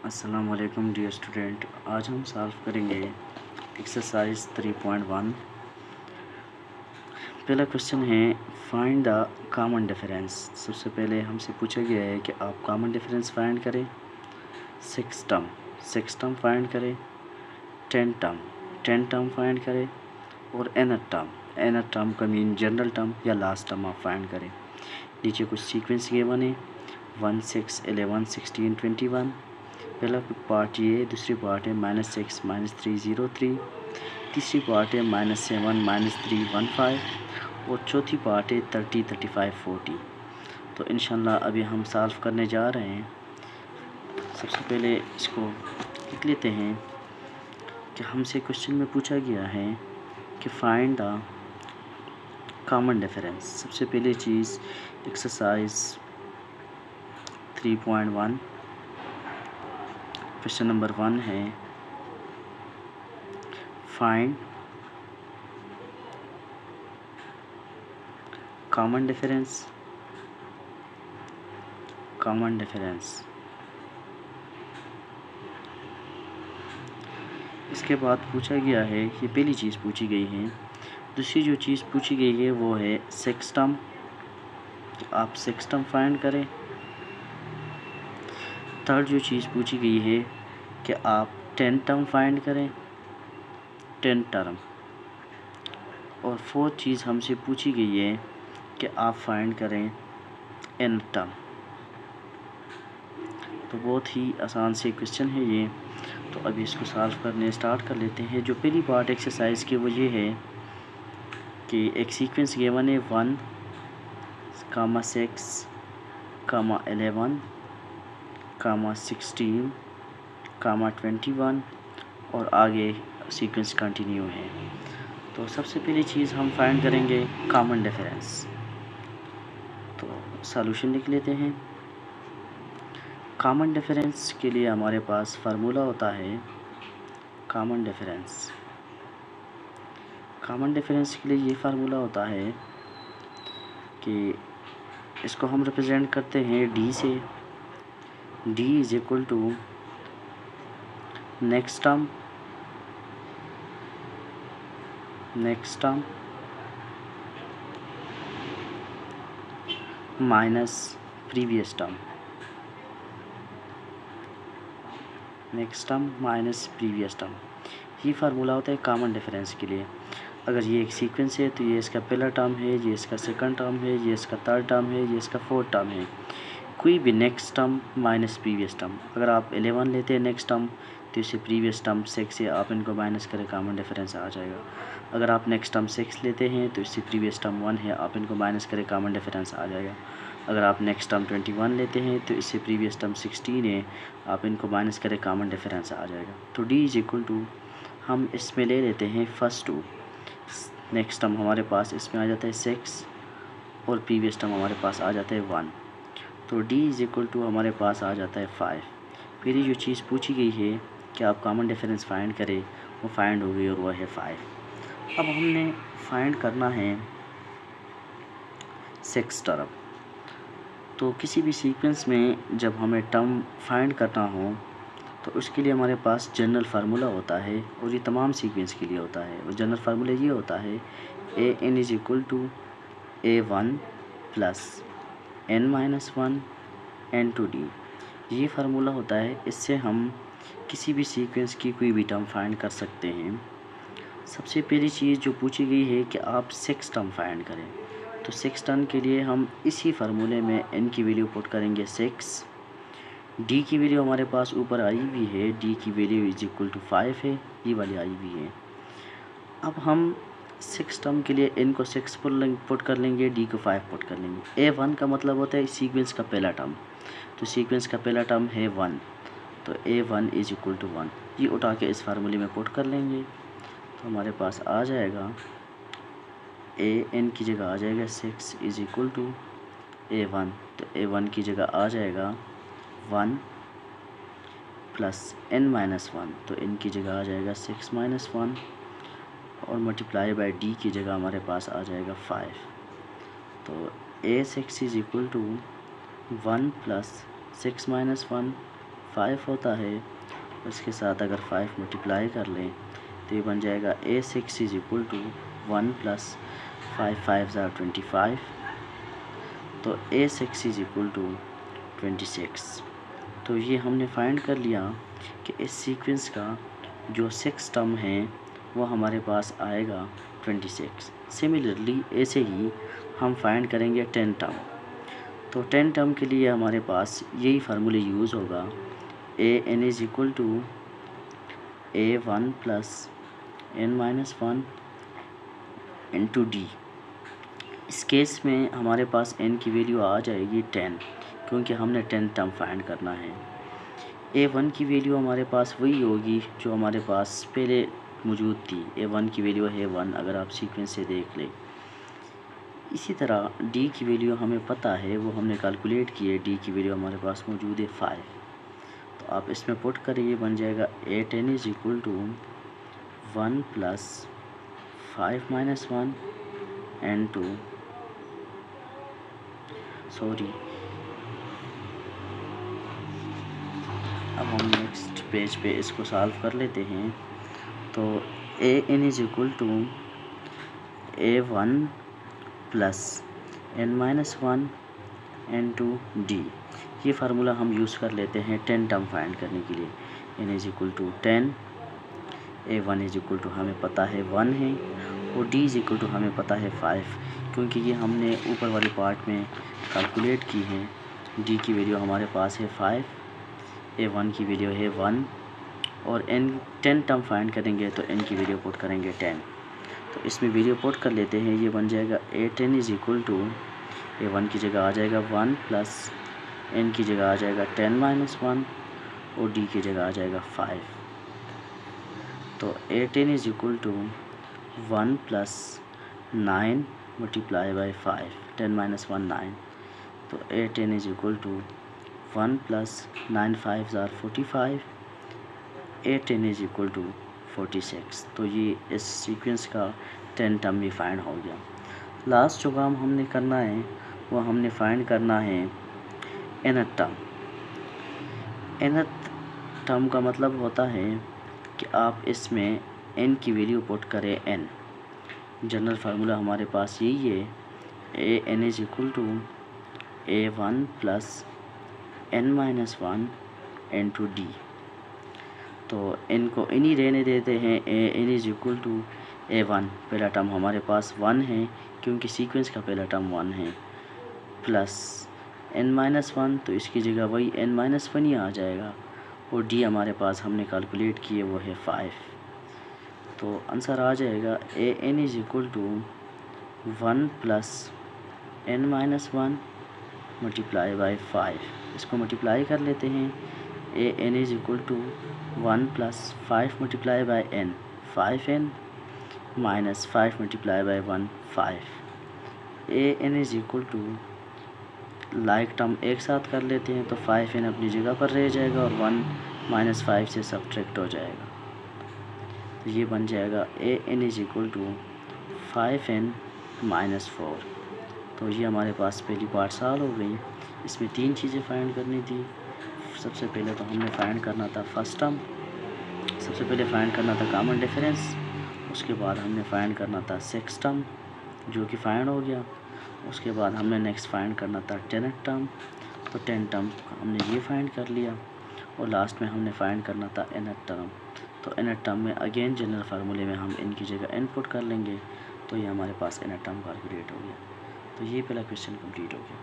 अस्सलाम वालेकुम dear student. आज हम सॉल्व करेंगे एक्सरसाइज 3.1। पहला क्वेश्चन है फाइंड द कॉमन डिफरेंस। सबसे पहले हमसे पूछा गया है कि आप कॉमन डिफरेंस फाइंड करें। सिक्स टर्म फाइंड करें, टेन टर्म फाइंड करें और एनथ टर्म का मीन जनरल टर्म या लास्ट टर्म आप फाइंड करें। नीचे कुछ सीक्वेंस गिवन है 1, 6, 11, 16, 21। पहला पार्ट ये, दूसरी पार्ट है -6, -3, 0, 3। तीसरी पार्ट है -7, -3, 1, 5 और चौथी पार्ट है 30, 35, 40। तो इंशाल्लाह अभी हम सॉल्व करने जा रहे हैं। सबसे पहले इसको लिख लेते हैं कि हमसे क्वेश्चन में पूछा गया है कि फाइंड द कॉमन डिफरेंस। सबसे पहली चीज़ एक्सरसाइज 3.1 क्वेश्चन नंबर 1 है फाइंड कॉमन डिफरेंस। इसके बाद पूछा गया है, ये पहली चीज़ पूछी गई है। दूसरी जो चीज़ पूछी गई है वो है सिक्स टर्म। आप सिक्स टर्म फाइंड करें। थर्ड जो चीज़ पूछी गई है कि आप 10 टर्म फाइंड करें, 10 टर्म। और फोर्थ चीज़ हमसे पूछी गई है कि आप फाइंड करें n टर्म। तो बहुत ही आसान से क्वेश्चन है ये। तो अभी इसको सॉल्व करने स्टार्ट कर लेते हैं। जो पहली पार्ट एक्सरसाइज की वो ये है कि एक सीक्वेंस गिवन है 1, 6, 11, 16, 21 और आगे सीक्वेंस कंटिन्यू है। तो सबसे पहली चीज़ हम फाइंड करेंगे कॉमन डिफरेंस। तो सॉल्यूशन लिख लेते हैं। कॉमन डिफरेंस के लिए हमारे पास फार्मूला होता है कॉमन डिफरेंस के लिए ये फार्मूला होता है कि इसको हम रिप्रेजेंट करते हैं डी से। D is equal to next term minus previous term. ये फार्मूला होता है कॉमन डिफरेंस के लिए। अगर ये एक सीक्वेंस है तो ये इसका पहला टर्म है, ये इसका सेकंड टर्म है, ये इसका थर्ड टर्म है, ये इसका फोर्थ टर्म है। कोई भी next term minus previous term. अगर आप 11 लेते हैं नेक्स्ट टर्म तो इससे प्रीवियस टर्म 6 से आप इनको माइनस करें, कॉमन डिफरेंस आ जाएगा। अगर आप नेक्स्ट टर्म 6 लेते हैं तो इससे प्रीवियस टर्म 1 है, आप इनको माइनस करें, कॉमन डिफरेंस आ जाएगा। अगर आप नेक्स्ट टर्म 21 लेते हैं तो इससे प्रीवियस टर्म 16 है, आप इनको माइनस करें, कॉमन डिफरेंस आ जाएगा। तो डी इज इक्वल टू हम इसमें ले लेते हैं फर्स्ट टू। नेक्स्ट टर्म हमारे पास इसमें आ जाता है 6 और प्रीवियस टर्म हमारे पास आ जाता है 1। तो d इज इक्वल टू हमारे पास आ जाता है 5। फिर ये जो चीज़ पूछी गई है कि आप कॉमन डिफरेंस फाइंड करें, वो फाइंड हो गई और वह है 5। अब हमने फाइंड करना है 6 टर्म। तो किसी भी सीक्वेंस में जब हमें टर्म फाइंड करना हो तो उसके लिए हमारे पास जनरल फार्मूला होता है और ये तमाम सीक्वेंस के लिए होता है। और जनरल फार्मूला ये होता है an is equal to a1 plus n-1 n2d। ये फार्मूला होता है, इससे हम किसी भी सीक्वेंस की कोई भी टर्म फाइंड कर सकते हैं। सबसे पहली चीज़ जो पूछी गई है कि आप 6 टर्म फाइंड करें। तो 6 टर्म के लिए हम इसी फार्मूले में n की वैल्यू पुट करेंगे 6। d की वैल्यू हमारे पास ऊपर आई हुई है, d की वैल्यू इज इक्वल टू 5 है, ये वाली आई हुई है। अब हम 6 टर्म के लिए n को 6 पुट कर लेंगे, d को 5 पुट कर लेंगे। a1 का मतलब होता है सीक्वेंस का पहला टर्म। तो सीक्वेंस का पहला टर्म है 1, तो a1 इज इक्वल टू 1। ये उठा के इस फार्मूले में पुट कर लेंगे तो हमारे पास आ जाएगा an की जगह आ जाएगा 6 इज इक्वल टू a1। तो a1 की जगह आ जाएगा 1 प्लस n-1। तो n की जगह आ जाएगा 6 - 1 और मल्टीप्लाई बाय d की जगह हमारे पास आ जाएगा 5। तो a6 is equal to 1 plus 6 - 1 5 होता है, उसके साथ अगर 5 मल्टीप्लाई कर लें तो ये बन जाएगा A6 is equal to 1 plus 5 5 ज़ा 25। तो A6 इज इक्वल टू 26। तो ये हमने फाइंड कर लिया कि इस सीक्वेंस का जो 6 टर्म है वो हमारे पास आएगा 26। सिमिलरली ऐसे ही हम फाइंड करेंगे 10 टर्म। तो 10 टर्म के लिए हमारे पास यही फार्मूले यूज़ होगा, an is equal to a1 plus n-1 into D. इस केस में हमारे पास n की वैल्यू आ जाएगी 10, क्योंकि हमने 10 टर्म फाइंड करना है। a1 की वैल्यू हमारे पास वही होगी जो हमारे पास पहले मौजूद थी, a1 की वैल्यू है 1, अगर आप सीक्वेंस से देख लें। इसी तरह d की वैल्यू हमें पता है, वो हमने कैलकुलेट की है, d की वैल्यू हमारे पास मौजूद है 5। तो आप इसमें पुट करिए, बन जाएगा a10 is equal to 1 plus 5 minus 1 n2 sorry. अब हम नेक्स्ट पेज पे इसको सॉल्व कर लेते हैं। तो an is equal to a1 plus n-1 n2 d। ये फार्मूला हम यूज़ कर लेते हैं 10 टर्म फाइंड करने के लिए। n is equal to 10, a1 is equal to हमें पता है 1 है, और d इज़ इक्वल टू हमें पता है 5, क्योंकि ये हमने ऊपर वाली पार्ट में कैलकुलेट की है। d की वैल्यू हमारे पास है 5, a1 की वैल्यू है 1, और n 10 टर्म फाइंड करेंगे तो n की वैल्यू पुट करेंगे 10। तो इसमें वैल्यू पुट कर लेते हैं, ये बन जाएगा a10 is equal to a1 की जगह आ जाएगा 1 प्लस n की जगह आ जाएगा 10 माइनस 1, और d की जगह आ जाएगा 5। तो a10 is equal to 1 plus 9 multiply by 5, 10 minus 1 9। तो a10 is equal to 1 plus 9 5 ज़ार 45, a10 इज़ इक्वल टू 46। तो ये इस सीक्वेंस का 10 टर्म भी फाइंड हो गया। लास्ट जो काम हमने करना है वो हमने फाइंड करना है nth टर्म। nth टर्म का मतलब होता है कि आप इसमें n की वैल्यू पुट करें n। जनरल फार्मूला हमारे पास यही है, an is equal to a1 plus n-1 n2 d। तो n को n ही रहने देते हैं, n is equal to a1, पहला टर्म हमारे पास 1 है क्योंकि सीक्वेंस का पहला टर्म 1 है, प्लस n-1, तो इसकी जगह वही n-1 ही आ जाएगा, और d हमारे पास हमने कैलकुलेट किए वो है 5। तो आंसर आ जाएगा an is equal to 1 plus n-1 multiply by 5। इसको मल्टीप्लाई कर लेते हैं, an is equal to 1 plus 5 multiply by n 5n minus 5 multiply by 1 5। an is equal to like term एक साथ कर लेते हैं, तो 5n अपनी जगह पर रह जाएगा और 1 माइनस 5 से सब्ट्रैक्ट हो जाएगा। तो ये बन जाएगा an is equal to 5n minus 4। तो ये हमारे पास पहली पार्ट सॉल्व हो गई। इसमें 3 चीज़ें फाइंड करनी थी। सबसे पहले तो हमने फाइंड करना था फर्स्ट टर्म, सबसे पहले फाइंड करना था कॉमन डिफरेंस, उसके बाद हमने फाइंड करना था 6 टर्म जो कि फाइंड हो गया। उसके बाद हमने नेक्स्ट फाइंड करना था 10th टर्म, तो 10 टर्म हमने ये फाइंड कर लिया, और लास्ट में हमने फाइंड करना था nth टर्म। तो nth टर्म में अगेन जनरल फार्मूले में हम n की जगह n पुट कर लेंगे, तो ये हमारे पास nth टर्म कैलकुलेट हो गया। तो ये पहला क्वेश्चन कंप्लीट हो गया।